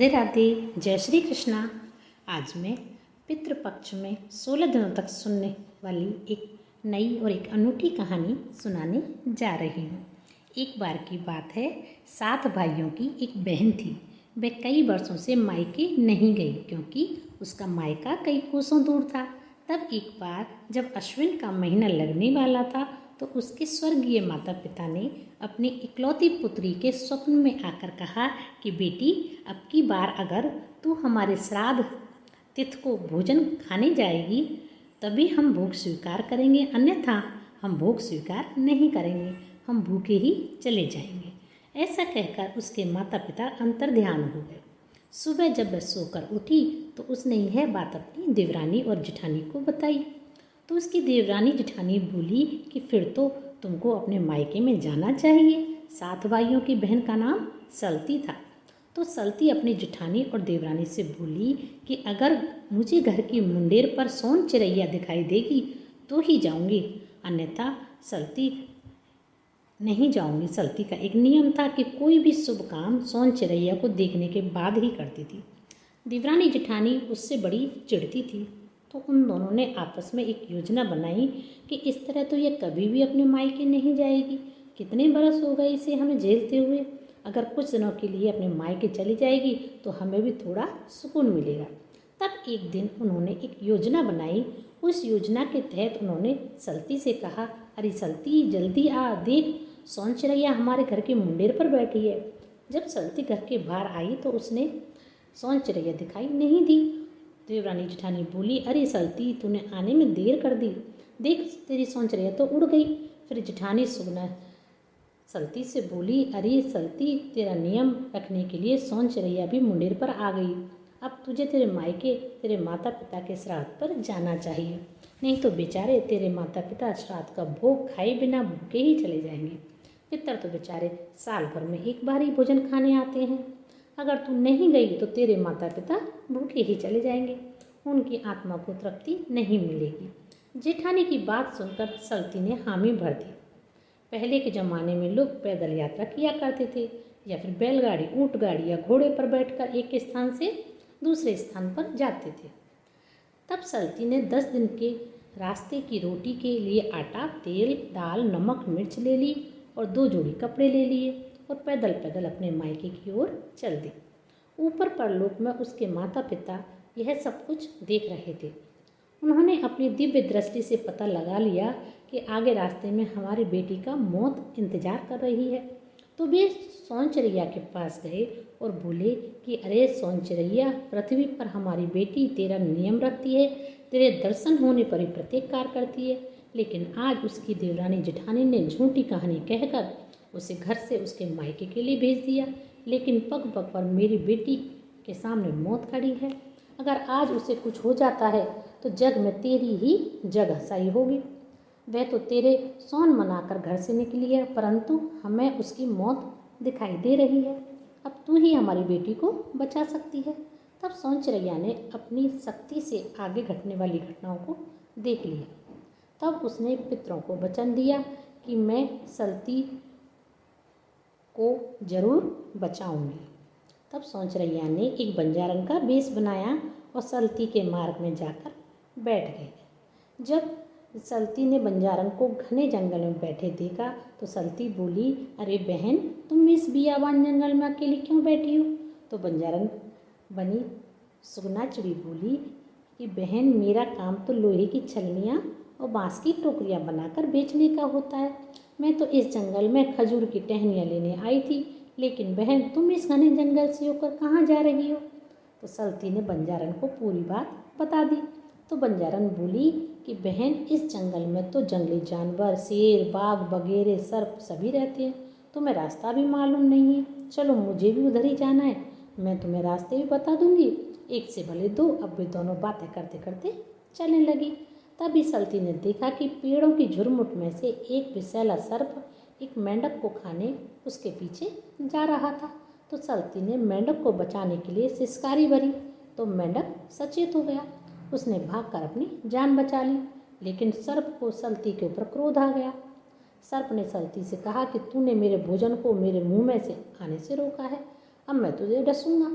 राधे राधे, जय श्री कृष्णा। आज मैं पितृपक्ष में 16 दिनों तक सुनने वाली एक नई और एक अनूठी कहानी सुनाने जा रही हूँ। एक बार की बात है, 7 भाइयों की एक बहन थी। वह कई वर्षों से मायके नहीं गई क्योंकि उसका मायका कई कोसों दूर था। तब एक बार जब अश्विन का महीना लगने वाला था तो उसके स्वर्गीय माता पिता ने अपनी इकलौती पुत्री के स्वप्न में आकर कहा कि बेटी, अब की बार अगर तू हमारे श्राद्ध तिथि को भोजन खाने जाएगी तभी हम भोग स्वीकार करेंगे, अन्यथा हम भोग स्वीकार नहीं करेंगे, हम भूखे ही चले जाएंगे। ऐसा कहकर उसके माता पिता अंतर्ध्यान हो गए। सुबह जब वह सोकर उठी तो उसने यह बात अपनी देवरानी और जेठानी को बताई। तो उसकी देवरानी जेठानी बोली कि फिर तो तुमको अपने मायके में जाना चाहिए। 7 भाइयों की बहन का नाम सलती था। तो सलती अपनी जेठानी और देवरानी से बोली कि अगर मुझे घर की मुंडेर पर सोन चिरैया दिखाई देगी तो ही जाऊंगी, अन्यथा सलती नहीं जाऊंगी। सलती का एक नियम था कि कोई भी शुभ काम सोन चिरैया को देखने के बाद ही करती थी। देवरानी जेठानी उससे बड़ी चिढ़ती थी। तो उन दोनों ने आपस में एक योजना बनाई कि इस तरह तो यह कभी भी अपने मायके नहीं जाएगी। कितने बरस हो गए इसे हमें झेलते हुए, अगर कुछ दिनों के लिए अपने मायके चली जाएगी तो हमें भी थोड़ा सुकून मिलेगा। तब एक दिन उन्होंने एक योजना बनाई। उस योजना के तहत उन्होंने सलती से कहा, अरे सलती, जल्दी आ, देख सोन चिरैया हमारे घर के मुंडेर पर बैठी है। जब सलती घर के बाहर आई तो उसने सोन चिरैया दिखाई नहीं दी। देवरानी जेठानी बोली, अरे सलती, तूने आने में देर कर दी, देख तेरी सोन चिरैया तो उड़ गई। फिर जेठानी सुगना सलती से बोली, अरे सलती, तेरा नियम रखने के लिए सोन चिरैया भी मुंडेर पर आ गई। अब तुझे तेरे मायके तेरे माता पिता के श्राद्ध पर जाना चाहिए, नहीं तो बेचारे तेरे माता पिता श्राद्ध का भोग खाए बिना भूखे ही चले जाएंगे। पितर तो बेचारे साल भर में एक बार ही भोजन खाने आते हैं। अगर तू नहीं गई तो तेरे माता पिता भूखे ही चले जाएंगे, उनकी आत्मा को तृप्ति नहीं मिलेगी। जेठानी की बात सुनकर सलती ने हामी भर दी। पहले के ज़माने में लोग पैदल यात्रा किया करते थे या फिर बैलगाड़ी, ऊँट गाड़ी या घोड़े पर बैठकर एक स्थान से दूसरे स्थान पर जाते थे। तब सलती ने 10 दिन के रास्ते की रोटी के लिए आटा, तेल, दाल, नमक, मिर्च ले ली और 2 जोड़ी कपड़े ले लिए और पैदल पैदल अपने मायके की ओर चल दी। ऊपर परलोक में उसके माता पिता यह सब कुछ देख रहे थे। उन्होंने अपनी दिव्य दृष्टि से पता लगा लिया कि आगे रास्ते में हमारी बेटी का मौत इंतजार कर रही है। तो वे सोन चिरैया के पास गए और बोले कि अरे सोन चिरैया, पृथ्वी पर हमारी बेटी तेरा नियम रखती है, तेरे दर्शन होने पर ही प्रत्येक कार्य करती है, लेकिन आज उसकी देवरानी जेठानी ने झूठी कहानी कहकर उसे घर से उसके मायके के लिए भेज दिया। लेकिन पग पग पर मेरी बेटी के सामने मौत खड़ी है। अगर आज उसे कुछ हो जाता है तो जग में तेरी ही जग हसाई होगी। वह तो तेरे सोन मनाकर घर से निकली है, परंतु हमें उसकी मौत दिखाई दे रही है। अब तू ही हमारी बेटी को बचा सकती है। तब सोन चिरैया ने अपनी शक्ति से आगे घटने वाली घटनाओं को देख लिया। तब उसने पितरों को वचन दिया कि मैं सलती को जरूर बचाऊंगी। तब सोन चिरैया ने एक बंजारन का वेश बनाया और सलती के मार्ग में जाकर बैठ गए। जब सलती ने बंजारन को घने जंगल में बैठे देखा तो सलती बोली, अरे बहन, तुम इस बियाबान जंगल में अकेली क्यों बैठी हो? तो बंजारन बनी सुगना चिड़ी बोली कि बहन, मेरा काम तो लोहे की छलनियाँ और बाँस की टोकरियाँ बनाकर बेचने का होता है। मैं तो इस जंगल में खजूर की टहनियाँ लेने आई थी, लेकिन बहन तुम इस घने जंगल से होकर कहाँ जा रही हो? तो सलती ने बंजारन को पूरी बात बता दी। तो बंजारन बोली कि बहन, इस जंगल में तो जंगली जानवर, शेर, बाघ वगैरह सर्प सभी रहते हैं, तुम्हें रास्ता भी मालूम नहीं है। चलो मुझे भी उधर ही जाना है, मैं तुम्हें रास्ते भी बता दूंगी। एक से भले 2। अब वे दोनों बातें करते करते चलने लगी। तभी सलती ने देखा कि पेड़ों की झुरमुट में से एक विषैला सर्प एक मेंढक को खाने उसके पीछे जा रहा था। तो सलती ने मेंढक को बचाने के लिए सिसकारी भरी तो मेंढक सचेत हो गया। उसने भागकर अपनी जान बचा ली, लेकिन सर्प को सलती के ऊपर क्रोध आ गया। सर्प ने सलती से कहा कि तूने मेरे भोजन को मेरे मुंह में से आने से रोका है, अब मैं तुझे डसूंगा।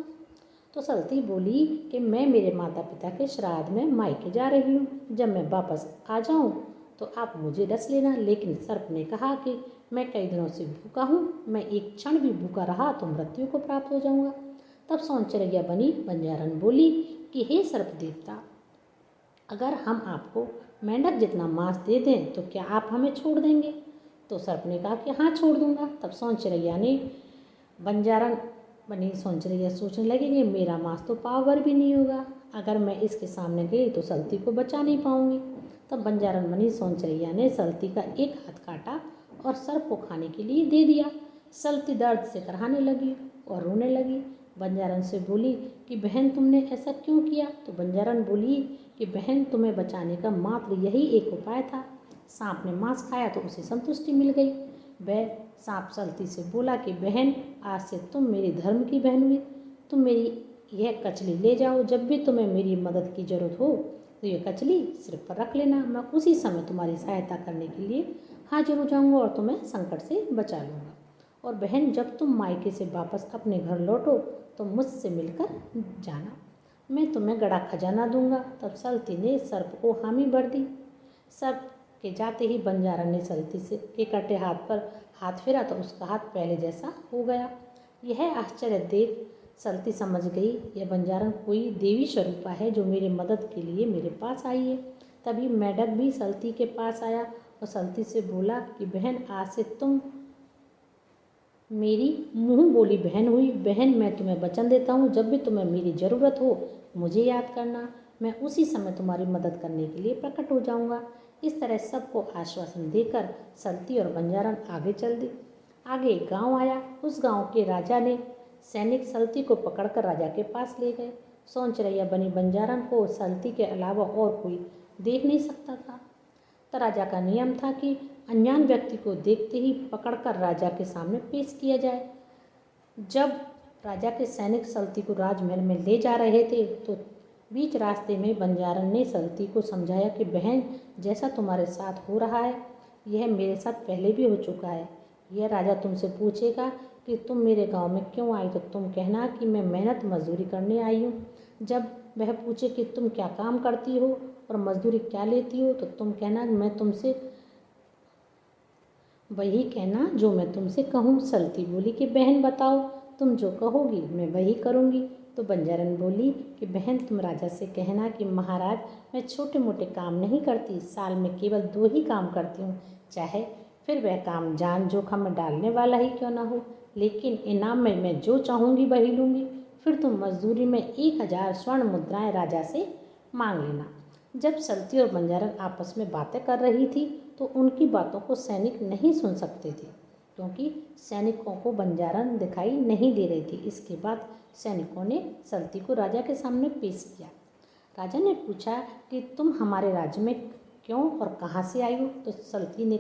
तो सलती बोली कि मैं मेरे माता पिता के श्राद्ध में मायके जा रही हूँ, जब मैं वापस आ जाऊँ तो आप मुझे डस लेना। लेकिन सर्प ने कहा कि मैं कई दिनों से भूखा हूँ, मैं एक क्षण भी भूखा रहा तो मृत्यु को प्राप्त हो जाऊँगा। तब सौंचरैया बनी बंजारन बोली कि हे सर्प देवता, अगर हम आपको मेंढक जितना मांस दे दें तो क्या आप हमें छोड़ देंगे? तो सर्प ने कहा कि हाँ, छोड़ दूंगा। तब सौंचरैया ने बंजारन बनी सौंचरैया सोचने लगी कि मेरा मांस तो पाव भर भी नहीं होगा, अगर मैं इसके सामने गई तो सलती को बचा नहीं पाऊंगी। तब बंजारन बनी सौंचरैया ने सलती का एक हाथ काटा और सर्प को खाने के लिए दे दिया। सलती दर्द से कराहने लगी और रोने लगी। बंजारन से बोली कि बहन, तुमने ऐसा क्यों किया? तो बंजारन बोली कि बहन, तुम्हें बचाने का मात्र यही एक उपाय था। सांप ने मांस खाया तो उसे संतुष्टि मिल गई। वह सांप सलती से बोला कि बहन, आज से तुम मेरी धर्म की बहन हुई। तुम मेरी यह कचली ले जाओ, जब भी तुम्हें मेरी मदद की जरूरत हो तो यह कचली सिर पर रख लेना। मैं उसी समय तुम्हारी सहायता करने के लिए हाजिर हो जाऊंगा और तुम्हें संकट से बचा लूँगा। और बहन, जब तुम मायके से वापस अपने घर लौटो तो मुझसे मिलकर जाना, मैं तुम्हें गड़ा खजाना दूंगा। तब सलती ने सर्प को हामी भर दी। सर्प के जाते ही बंजारन ने सलती से के कटे हाथ पर हाथ फेरा तो उसका हाथ पहले जैसा हो गया। यह आश्चर्य देख सलती समझ गई, यह बंजारन कोई देवी स्वरूपा है जो मेरी मदद के लिए मेरे पास आई है। तभी मेंढक भी सलती के पास आया और सलती से बोला कि बहन, आज से तुम मेरी मुँह बोली बहन हुई। बहन, मैं तुम्हें वचन देता हूँ, जब भी तुम्हें मेरी ज़रूरत हो मुझे याद करना, मैं उसी समय तुम्हारी मदद करने के लिए प्रकट हो जाऊँगा। इस तरह सबको आश्वासन देकर सलती और बंजारन आगे चल दी। आगे एक गाँव आया। उस गाँव के राजा ने सैनिक सलती को पकड़कर राजा के पास ले गए। सौंचरैया बनी बंजारन को सलती के अलावा और कोई देख नहीं सकता था। तो राजा का नियम था कि अनजान व्यक्ति को देखते ही पकड़कर राजा के सामने पेश किया जाए। जब राजा के सैनिक सलती को राजमहल में ले जा रहे थे तो बीच रास्ते में बंजारन ने सलती को समझाया कि बहन, जैसा तुम्हारे साथ हो रहा है यह मेरे साथ पहले भी हो चुका है। यह राजा तुमसे पूछेगा कि तुम मेरे गांव में क्यों आई तो तुम कहना कि मैं मेहनत मजदूरी करने आई हूँ। जब वह पूछे कि तुम क्या काम करती हो और मजदूरी क्या लेती हो तो तुम कहना मैं तुमसे वही कहना जो मैं तुमसे कहूँ। सलती बोली कि बहन बताओ, तुम जो कहोगी मैं वही करूँगी। तो बंजारन बोली कि बहन, तुम राजा से कहना कि महाराज, मैं छोटे मोटे काम नहीं करती, साल में केवल 2 ही काम करती हूँ, चाहे फिर वह काम जान जोखम में डालने वाला ही क्यों ना हो, लेकिन इनाम में मैं जो चाहूँगी वही लूँगी। फिर तुम मजदूरी में 1000 स्वर्ण मुद्राएं राजा से मांग लेना। जब सलती और बंजारन आपस में बातें कर रही थी तो उनकी बातों को सैनिक नहीं सुन सकते थे, क्योंकि सैनिकों को बंजारन दिखाई नहीं दे रही थी। इसके बाद सैनिकों ने सलती को राजा के सामने पेश किया। राजा ने पूछा कि तुम हमारे राज्य में क्यों और कहाँ से आई हो? तो सलती ने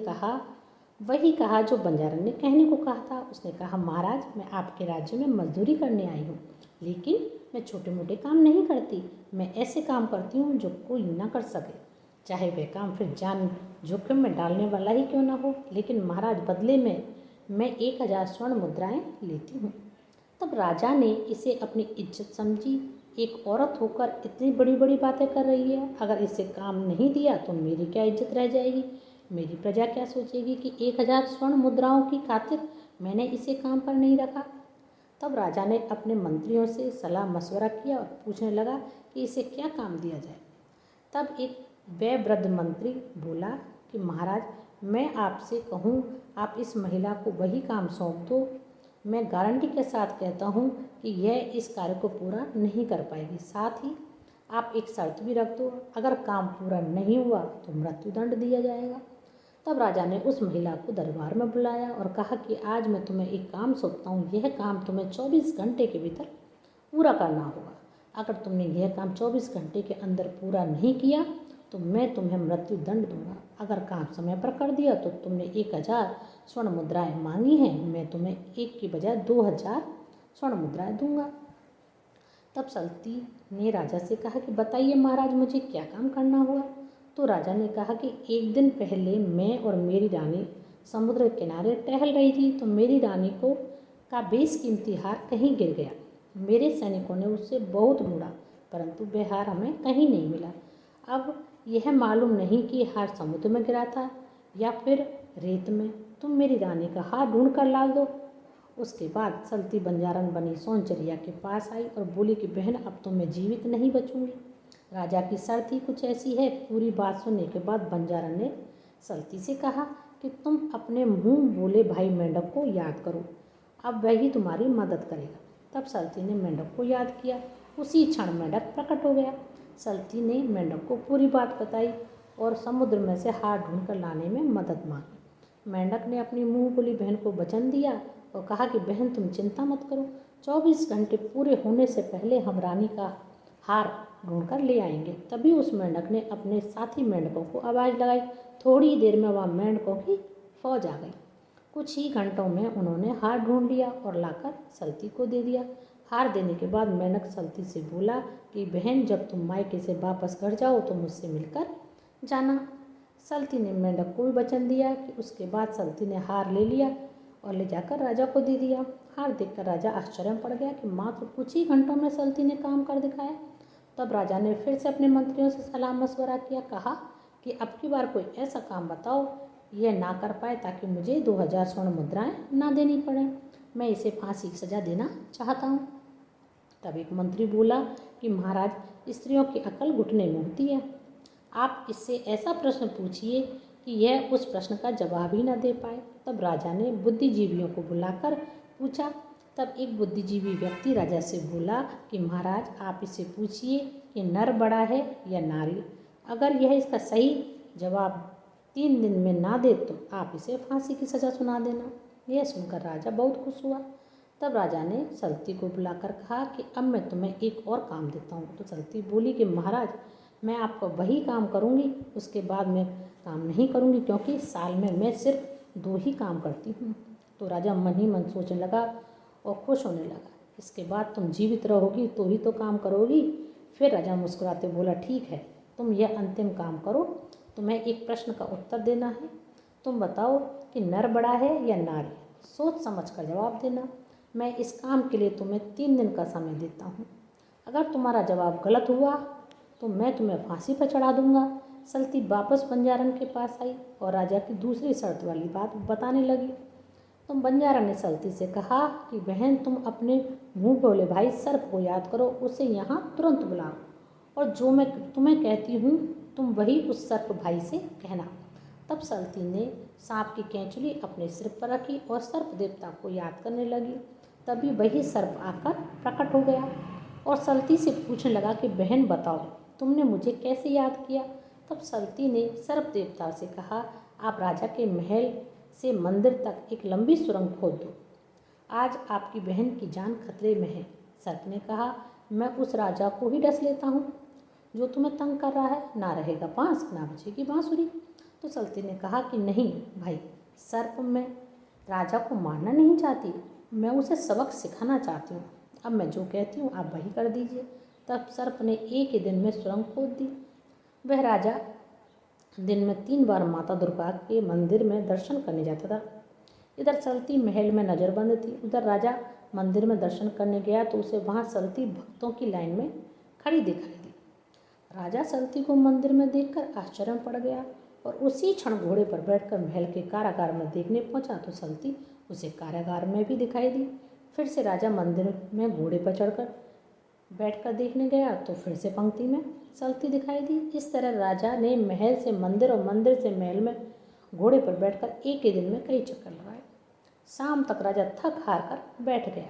वही कहा जो बंजारन ने कहने को कहा था। उसने कहा, महाराज, मैं आपके राज्य में मजदूरी करने आई हूँ, लेकिन मैं छोटे मोटे काम नहीं करती। मैं ऐसे काम करती हूँ जो कोई ना कर सके, चाहे वह काम फिर जान जोखिम में डालने वाला ही क्यों ना हो। लेकिन महाराज, बदले में मैं 1000 स्वर्ण मुद्राएं लेती हूँ। तब राजा ने इसे अपनी इज्जत समझी। एक औरत होकर इतनी बड़ी बड़ी बातें कर रही है, अगर इसे काम नहीं दिया तो मेरी क्या इज्जत रह जाएगी, मेरी प्रजा क्या सोचेगी कि 1000 स्वर्ण मुद्राओं की खातिर मैंने इसे काम पर नहीं रखा। तब राजा ने अपने मंत्रियों से सलाह मशवरा किया और पूछने लगा कि इसे क्या काम दिया जाए। तब एक वयोवृद्ध मंत्री बोला कि महाराज, मैं आपसे कहूँ, आप इस महिला को वही काम सौंप दो। मैं गारंटी के साथ कहता हूँ कि यह इस कार्य को पूरा नहीं कर पाएगी। साथ ही आप एक शर्त भी रख दो, अगर काम पूरा नहीं हुआ तो मृत्युदंड दिया जाएगा। तब राजा ने उस महिला को दरबार में बुलाया और कहा कि आज मैं तुम्हें एक काम सौंपता हूँ, यह काम तुम्हें 24 घंटे के भीतर पूरा करना होगा। अगर तुमने यह काम 24 घंटे के अंदर पूरा नहीं किया तो मैं तुम्हें मृत्यु दंड दूंगा। अगर काम समय पर कर दिया तो तुमने 1000 स्वर्ण मुद्राएं मांगी हैं, मैं तुम्हें 1 की बजाय 2000 स्वर्ण मुद्राएं दूंगा। तब सलती ने राजा से कहा कि बताइए महाराज, मुझे क्या काम करना हुआ? तो राजा ने कहा कि एक दिन पहले मैं और मेरी रानी समुद्र किनारे टहल रही थी तो मेरी रानी को का बेशकीमती हार कहीं गिर गया। मेरे सैनिकों ने उससे बहुत ढूंढा, परंतु वह हार हमें कहीं नहीं मिला। अब यह मालूम नहीं कि हार समुद्र में गिरा था या फिर रेत में। तुम मेरी रानी का हार ढूंढ कर ला दो। उसके बाद सलती बंजारन बनी सोनचरिया के पास आई और बोली कि बहन, अब तो मैं जीवित नहीं बचूंगी। राजा की शर्त ही कुछ ऐसी है। पूरी बात सुनने के बाद बंजारन ने सलती से कहा कि तुम अपने मुंह बोले भाई मेंढक को याद करो, अब वह ही तुम्हारी मदद करेगा। तब सलती ने मेंढक को याद किया। उसी क्षण मेंढक प्रकट हो गया। सलती ने मेंढक को पूरी बात बताई और समुद्र में से हार ढूंढ कर लाने में मदद मांगी। मेंढक ने अपनी मुंह बोली बहन को वचन दिया और कहा कि बहन, तुम चिंता मत करो, 24 घंटे पूरे होने से पहले हम रानी का हार ढूंढ कर ले आएंगे। तभी उस मेंढक ने अपने साथी मेंढकों को आवाज़ लगाई। थोड़ी देर में वह मेंढकों की फौज आ गई। कुछ ही घंटों में उन्होंने हार ढूंढ लिया और लाकर सलती को दे दिया। हार देने के बाद मेंढक सलती से बोला कि बहन, जब तुम मायके से वापस घर जाओ तो मुझसे मिलकर जाना। सलती ने मेंढक को भी वचन दिया कि उसके बाद सलती ने हार ले लिया और ले जाकर राजा को दे दिया। हार देखकर राजा आश्चर्य में पड़ गया कि मात्र कुछ ही घंटों में सलती ने काम कर दिखाया। तब राजा ने फिर से अपने मंत्रियों से सलाह मशवरा किया। कहा कि अब की बार कोई ऐसा काम बताओ यह ना कर पाए ताकि मुझे 2000 स्वर्ण मुद्राएं ना देनी पड़े। मैं इसे फांसी की सजा देना चाहता हूँ। तब एक मंत्री बोला कि महाराज, स्त्रियों की अकल घुटने में होती है। आप इससे ऐसा प्रश्न पूछिए कि यह उस प्रश्न का जवाब ही न दे पाए। तब राजा ने बुद्धिजीवियों को बुलाकर पूछा। तब एक बुद्धिजीवी व्यक्ति राजा से बोला कि महाराज, आप इसे पूछिए कि नर बड़ा है या नारी। अगर यह इसका सही जवाब 3 दिन में ना दे तो आप इसे फांसी की सज़ा सुना देना। यह सुनकर राजा बहुत खुश हुआ। तब राजा ने सलती को बुलाकर कहा कि अब मैं तुम्हें एक और काम देता हूँ। तो सलती बोली कि महाराज, मैं आपको वही काम करूँगी, उसके बाद मैं काम नहीं करूँगी, क्योंकि साल में मैं सिर्फ 2 ही काम करती हूँ। तो राजा मन ही मन सोचने लगा और खुश होने लगा। इसके बाद तुम जीवित रहोगी तो ही तो काम करोगी। फिर राजा मुस्कुराते बोला, ठीक है, तुम यह अंतिम काम करो। तुम्हें एक प्रश्न का उत्तर देना है। तुम बताओ कि नर बड़ा है या नारी। सोच समझ कर जवाब देना। मैं इस काम के लिए तुम्हें 3 दिन का समय देता हूँ। अगर तुम्हारा जवाब गलत हुआ तो मैं तुम्हें फांसी पर चढ़ा दूंगा। सलती वापस बंजारन के पास आई और राजा की दूसरी शर्त वाली बात बताने लगी। तो बंजारन ने सलती से कहा कि बहन, तुम अपने मुंह बोले भाई सर्प को याद करो, उसे यहाँ तुरंत बुलाओ और जो मैं तुम्हें कहती हूँ तुम वही उस सर्प भाई से कहना। तब सलती ने सांप की केंचुली अपने सिर पर रखी और सर्प देवता को याद करने लगी। तभी वही सर्प आकर प्रकट हो गया और सलती से पूछने लगा कि बहन बताओ, तुमने मुझे कैसे याद किया। तब सलती ने सर्प देवता से कहा, आप राजा के महल से मंदिर तक एक लंबी सुरंग खोद दो। आज आपकी बहन की जान खतरे में है। सर्प ने कहा, मैं उस राजा को ही डस लेता हूँ जो तुम्हें तंग कर रहा है। ना रहेगा बांस ना बजेगी बांसुरी। तो सलती ने कहा कि नहीं भाई सर्प, मैं राजा को मारना नहीं चाहती, मैं उसे सबक सिखाना चाहती हूँ। अब मैं जो कहती हूँ आप वही कर दीजिए। तब सर्प ने एक ही दिन में सुरंग खोद दी। वह राजा दिन में 3 बार माता दुर्गा के मंदिर में दर्शन करने जाता था। इधर सलती महल में नज़रबंद थी। उधर राजा मंदिर में दर्शन करने गया तो उसे वहाँ सलती भक्तों की लाइन में खड़ी दिखाई दी। राजा सलती को मंदिर में देखकर आश्चर्य में पड़ गया और उसी क्षण घोड़े पर बैठकर महल के कारागार में देखने पहुंचा तो सलती उसे कारागार में भी दिखाई दी। फिर से राजा मंदिर में घोड़े पर चढ़कर बैठकर देखने गया तो फिर से पंक्ति में सलती दिखाई दी। इस तरह राजा ने महल से मंदिर और मंदिर से महल में घोड़े पर बैठकर एक ही दिन में कई चक्कर लगाए। शाम तक राजा थक हार कर बैठ गया।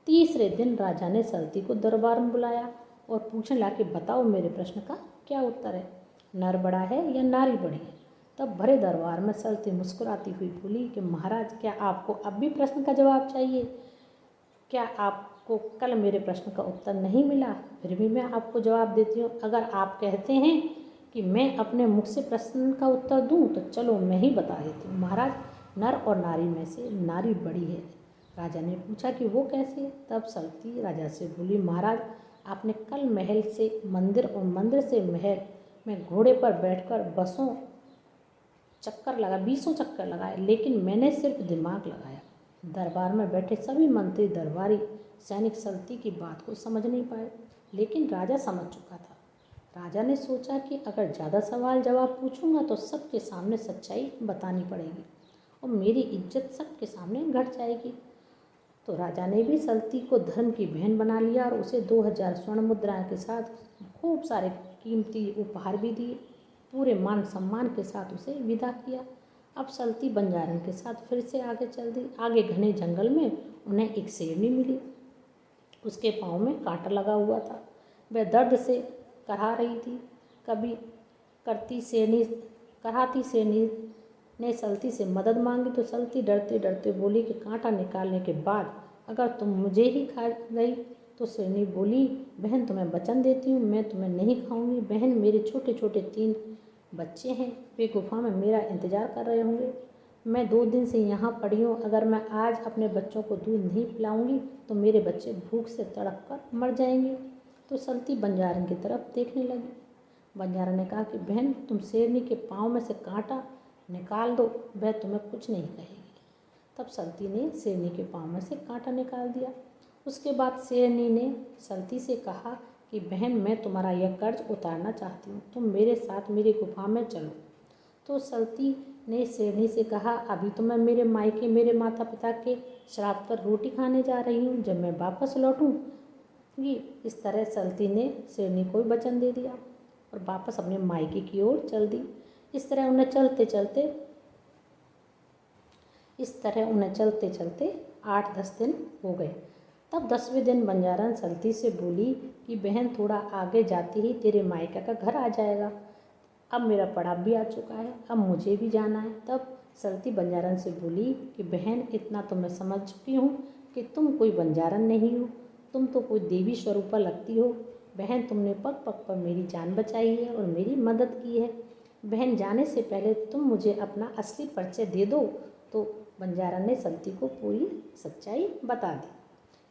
तीसरे दिन राजा ने सलती को दरबार में बुलाया और पूछने लगा कि बताओ मेरे प्रश्न का क्या उत्तर है, नर बड़ा है या नारी बड़ी है। तब भरे दरबार में सलती मुस्कुराती हुई बोली कि महाराज, क्या आपको अब भी प्रश्न का जवाब चाहिए? क्या आपको कल मेरे प्रश्न का उत्तर नहीं मिला? फिर भी मैं आपको जवाब देती हूँ। अगर आप कहते हैं कि मैं अपने मुख से प्रश्न का उत्तर दूँ तो चलो मैं ही बता देती हूँ। महाराज, नर और नारी में से नारी बड़ी है। राजा ने पूछा कि वो कैसे? तब सलती राजा से बोली, महाराज, आपने कल महल से मंदिर और मंदिर से महल में घोड़े पर बैठकर 20 चक्कर लगाए, लेकिन मैंने सिर्फ दिमाग लगाया। दरबार में बैठे सभी मंत्री दरबारी सैनिक सल्ती की बात को समझ नहीं पाए, लेकिन राजा समझ चुका था। राजा ने सोचा कि अगर ज़्यादा सवाल जवाब पूछूंगा तो सबके सामने सच्चाई बतानी पड़ेगी और मेरी इज्जत सबके सामने घट जाएगी। तो राजा ने भी सल्ती को धर्म की बहन बना लिया और उसे 2000 स्वर्ण मुद्राओं के साथ खूब सारे कीमती उपहार भी दिए। पूरे मान सम्मान के साथ उसे विदा किया। अब सल्ती बंजारन के साथ फिर से आगे चल दी। आगे घने जंगल में उन्हें एक शेरनी मिली। उसके पाँव में कांटा लगा हुआ था। वह दर्द से कराह रही थी। कभी कराहती शेरनी ने सल्ती से मदद मांगी तो सल्ती डरते डरते बोली कि कांटा निकालने के बाद अगर तुम मुझे ही खा गई तो शेरनी बोली, बहन तुम्हें वचन देती हूँ, मैं तुम्हें नहीं खाऊंगी। बहन, मेरे छोटे छोटे 3 बच्चे हैं, वे गुफा में मेरा इंतज़ार कर रहे होंगे। मैं 2 दिन से यहाँ पड़ी हूँ। अगर मैं आज अपने बच्चों को दूध नहीं पिलाऊंगी तो मेरे बच्चे भूख से तड़प कर मर जाएंगे। तो सल्ती बंजारन की तरफ देखने लगी। बंजारन ने कहा कि बहन, तुम शेरनी के पाँव में से कांटा निकाल दो, वह तुम्हें कुछ नहीं कहेगी। तब सल्ती ने शेरनी के पाँव में से कांटा निकाल दिया। उसके बाद शेरनी ने सल्ती से कहा कि बहन, मैं तुम्हारा यह कर्ज उतारना चाहती हूँ, तुम मेरे साथ मेरी गुफा में चलो। तो सल्ती ने शेरनी से कहा, अभी तो मैं मेरे मायके मेरे माता पिता के श्राद्ध पर रोटी खाने जा रही हूँ, जब मैं वापस लौटूंगी। इस तरह सल्ती ने शेरनी को वचन दे दिया और वापस अपने मायके की ओर चल दी। इस तरह उन्हें चलते चलते 8-10 दिन हो गए। तब 10वें दिन बंजारन सल्ती से बोली कि बहन, थोड़ा आगे जाते ही तेरे मायका का घर आ जाएगा। अब मेरा पड़ाव भी आ चुका है, अब मुझे भी जाना है। तब सल्ती बंजारन से बोली कि बहन, इतना तो मैं समझ चुकी हूँ कि तुम कोई बंजारन नहीं हो, तुम तो कोई देवी स्वरूपा लगती हो। बहन, तुमने पग पग पर मेरी जान बचाई है और मेरी मदद की है। बहन, जाने से पहले तुम मुझे अपना असली परिचय दे दो। तो बंजारन ने सल्ती को पूरी सच्चाई बता दी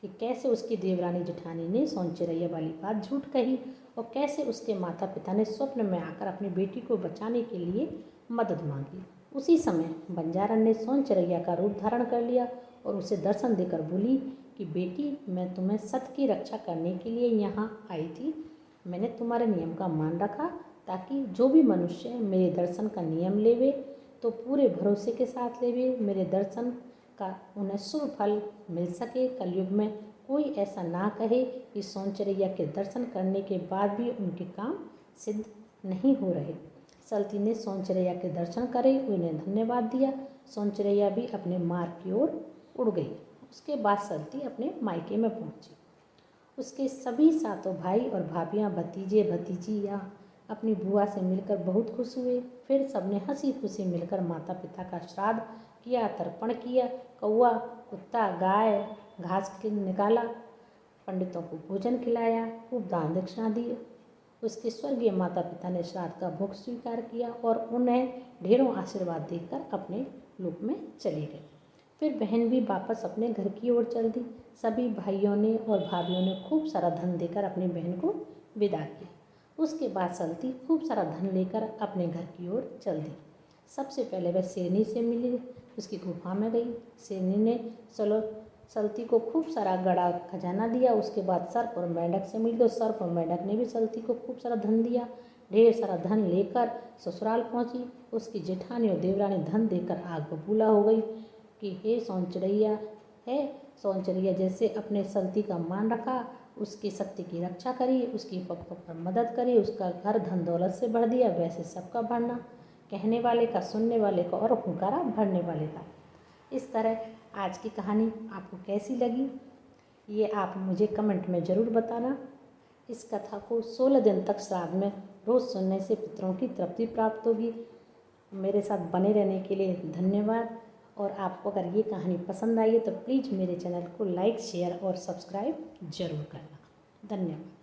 कि कैसे उसकी देवरानी जेठानी ने सौंचरैया वाली बात झूठ कही और कैसे उसके माता पिता ने स्वप्न में आकर अपनी बेटी को बचाने के लिए मदद मांगी। उसी समय बंजारन ने सौंचरैया का रूप धारण कर लिया और उसे दर्शन देकर बोली कि बेटी, मैं तुम्हें सत्य की रक्षा करने के लिए यहाँ आई थी। मैंने तुम्हारे नियम का मान रखा ताकि जो भी मनुष्य मेरे दर्शन का नियम लेवे तो पूरे भरोसे के साथ लेवे, मेरे दर्शन का उन्हें शुभ फल मिल सके। कलयुग में कोई ऐसा ना कहे कि सौंचरैया के दर्शन करने के बाद भी उनके काम सिद्ध नहीं हो रहे। सल्ती ने सौंचरैया के दर्शन करे, उन्हें धन्यवाद दिया। सौंचरैया भी अपने मार्ग की ओर उड़ गई। उसके बाद सल्ती अपने मायके में पहुंची। उसके सभी 7 भाई और भाभियाँ, भतीजे भतीजियाँ अपनी बुआ से मिलकर बहुत खुश हुए। फिर सबने हंसी खुशी मिलकर माता पिता का श्राद्ध किया, तर्पण किया, कौआ कुत्ता गाय घास निकाला, पंडितों को भोजन खिलाया, खूब दान दक्षिणा दी। उसके स्वर्गीय माता पिता ने श्राद्ध का भोग स्वीकार किया और उन्हें ढेरों आशीर्वाद देकर अपने लोक में चले गए। फिर बहन भी वापस अपने घर की ओर चल दी। सभी भाइयों ने और भाभियों ने खूब सारा धन देकर अपनी बहन को विदा किया। उसके बाद सल्ती खूब सारा धन लेकर अपने घर की ओर चल दी। सबसे पहले वह शेरनी से मिली, उसकी गुफा में गई। शेरनी ने सल्ती को खूब सारा गड़ा खजाना दिया। उसके बाद सर्प और मेंढक से मिली तो सर्प और मेंढक ने भी सल्ती को खूब सारा धन दिया। ढेर सारा धन लेकर ससुराल पहुंची। उसकी जेठानी और देवरानी धन देकर आग बबूला हो गई कि हे सौंचरैया जैसे अपने सल्ती का मान रखा, उसकी शक्ति की रक्षा करी, उसकी पग पग पर मदद करी, उसका घर धन दौलत से भर दिया, वैसे सबका भरना, कहने वाले का, सुनने वाले का और हुंकारा भरने वाले का। इस तरह आज की कहानी आपको कैसी लगी ये आप मुझे कमेंट में ज़रूर बताना। इस कथा को 16 दिन तक श्राद्ध में रोज़ सुनने से पितरों की तृप्ति प्राप्त होगी। मेरे साथ बने रहने के लिए धन्यवाद। और आपको अगर ये कहानी पसंद आई है तो प्लीज़ मेरे चैनल को लाइक, शेयर और सब्सक्राइब ज़रूर करना। धन्यवाद।